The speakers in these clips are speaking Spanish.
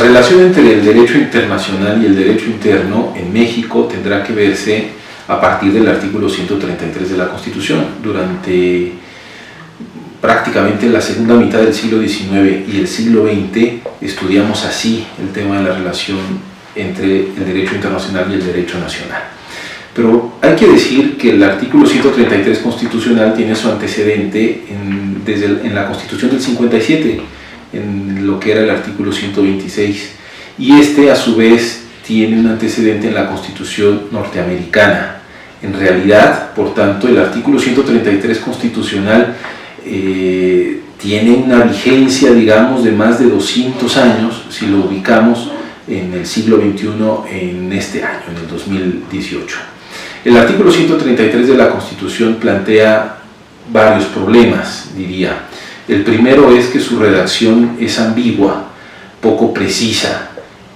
relación entre el derecho internacional y el derecho interno en México tendrá que verse a partir del artículo 133 de la Constitución. Durante prácticamente la segunda mitad del siglo XIX y el siglo XX estudiamos así el tema de la relación entre el derecho internacional y el derecho nacional. Pero hay que decir que el artículo 133 constitucional tiene su antecedente en la Constitución del 57, en lo que era el artículo 126, y este a su vez tiene un antecedente en la Constitución norteamericana. En realidad, por tanto, el artículo 133 constitucional tiene una vigencia, digamos, de más de 200 años, si lo ubicamos en el siglo XXI, en este año, en el 2018. El artículo 133 de la Constitución plantea varios problemas, diría. El primero es que su redacción es ambigua, poco precisa,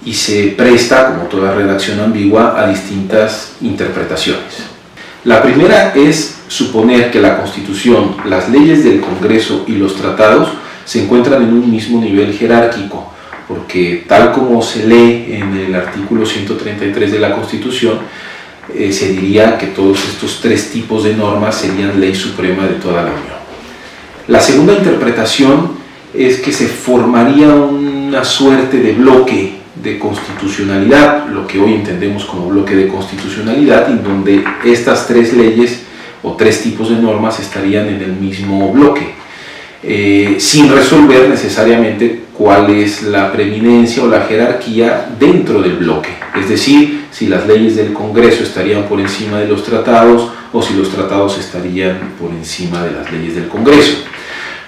y se presta, como toda redacción ambigua, a distintas interpretaciones. La primera es suponer que la Constitución, las leyes del Congreso y los tratados se encuentran en un mismo nivel jerárquico, porque tal como se lee en el artículo 133 de la Constitución, se diría que todos estos tres tipos de normas serían ley suprema de toda la Unión. La segunda interpretación es que se formaría una suerte de bloque de constitucionalidad, lo que hoy entendemos como bloque de constitucionalidad, en donde estas tres leyes o tres tipos de normas estarían en el mismo bloque, sin resolver necesariamente cuál es la preeminencia o la jerarquía dentro del bloque, es decir, si las leyes del Congreso estarían por encima de los tratados o si los tratados estarían por encima de las leyes del Congreso.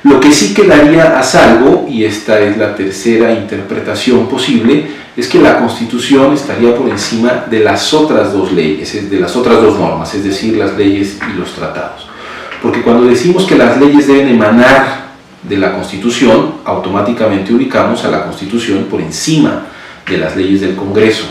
Lo que sí quedaría a salvo, y esta es la tercera interpretación posible, es que la Constitución estaría por encima de las otras dos leyes, de las otras dos normas, es decir, las leyes y los tratados. Porque cuando decimos que las leyes deben emanar de la Constitución, automáticamente ubicamos a la Constitución por encima de las leyes del Congreso.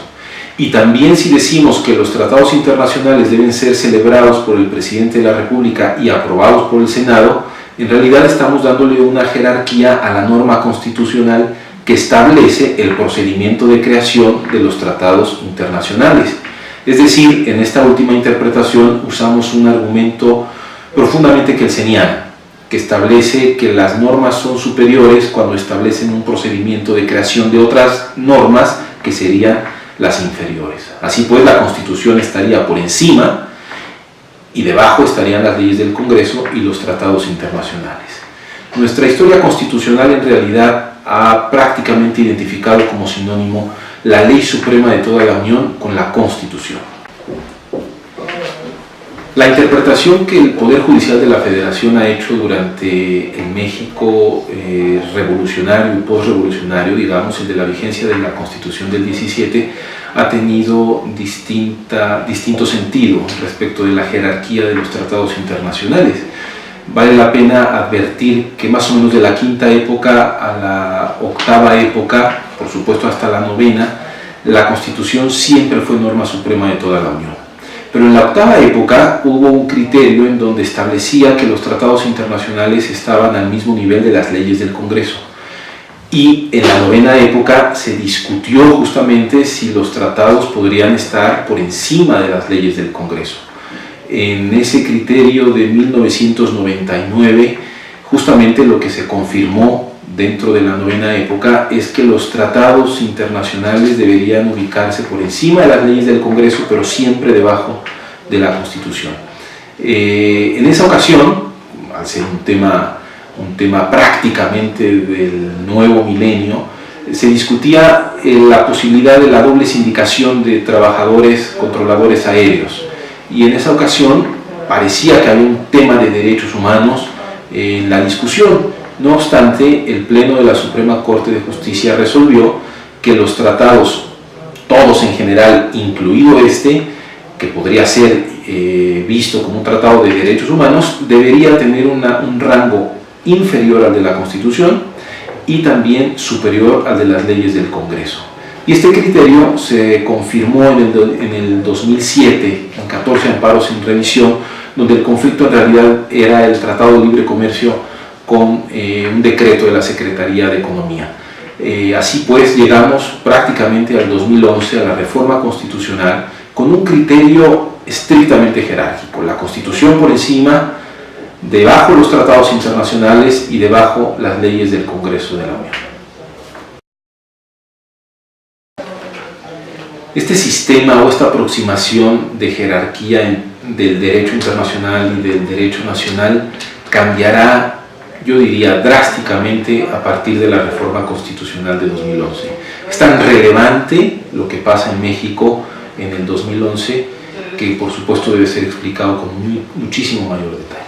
Y también si decimos que los tratados internacionales deben ser celebrados por el presidente de la República y aprobados por el Senado, en realidad estamos dándole una jerarquía a la norma constitucional que establece el procedimiento de creación de los tratados internacionales. Es decir, en esta última interpretación usamos un argumento profundamente kelseniano, que establece que las normas son superiores cuando establecen un procedimiento de creación de otras normas que serían las inferiores. Así pues, la Constitución estaría por encima y debajo estarían las leyes del Congreso y los tratados internacionales. Nuestra historia constitucional en realidad ha prácticamente identificado como sinónimo la ley suprema de toda la Unión con la Constitución. La interpretación que el Poder Judicial de la Federación ha hecho durante el México revolucionario y postrevolucionario, digamos, el de la vigencia de la Constitución del 17, ha tenido distinto sentido respecto de la jerarquía de los tratados internacionales. Vale la pena advertir que más o menos de la quinta época a la octava época, por supuesto hasta la novena, la Constitución siempre fue norma suprema de toda la Unión. Pero en la octava época hubo un criterio en donde establecía que los tratados internacionales estaban al mismo nivel de las leyes del Congreso. Y en la novena época se discutió justamente si los tratados podrían estar por encima de las leyes del Congreso. En ese criterio de 1999, justamente lo que se confirmó dentro de la novena época es que los tratados internacionales deberían ubicarse por encima de las leyes del Congreso, pero siempre debajo de la Constitución. En esa ocasión, al ser un tema prácticamente del nuevo milenio, se discutía la posibilidad de la doble sindicación de trabajadores controladores aéreos. Y en esa ocasión parecía que había un tema de derechos humanos en la discusión. No obstante, el Pleno de la Suprema Corte de Justicia resolvió que los tratados, todos en general, incluido este, que podría ser visto como un tratado de derechos humanos, debería tener un rango inferior al de la Constitución y también superior al de las leyes del Congreso. Y este criterio se confirmó en el 2007, en 14 amparos en revisión, donde el conflicto en realidad era el Tratado de Libre Comercio con un decreto de la Secretaría de Economía. Así pues, llegamos prácticamente al 2011 a la reforma constitucional con un criterio estrictamente jerárquico: la Constitución por encima, debajo los tratados internacionales y debajo las leyes del Congreso de la Unión. Este sistema o esta aproximación de jerarquía del derecho internacional y del derecho nacional cambiará, yo diría, drásticamente a partir de la reforma constitucional de 2011. Es tan relevante lo que pasa en México en el 2011 que por supuesto debe ser explicado con muchísimo mayor detalle.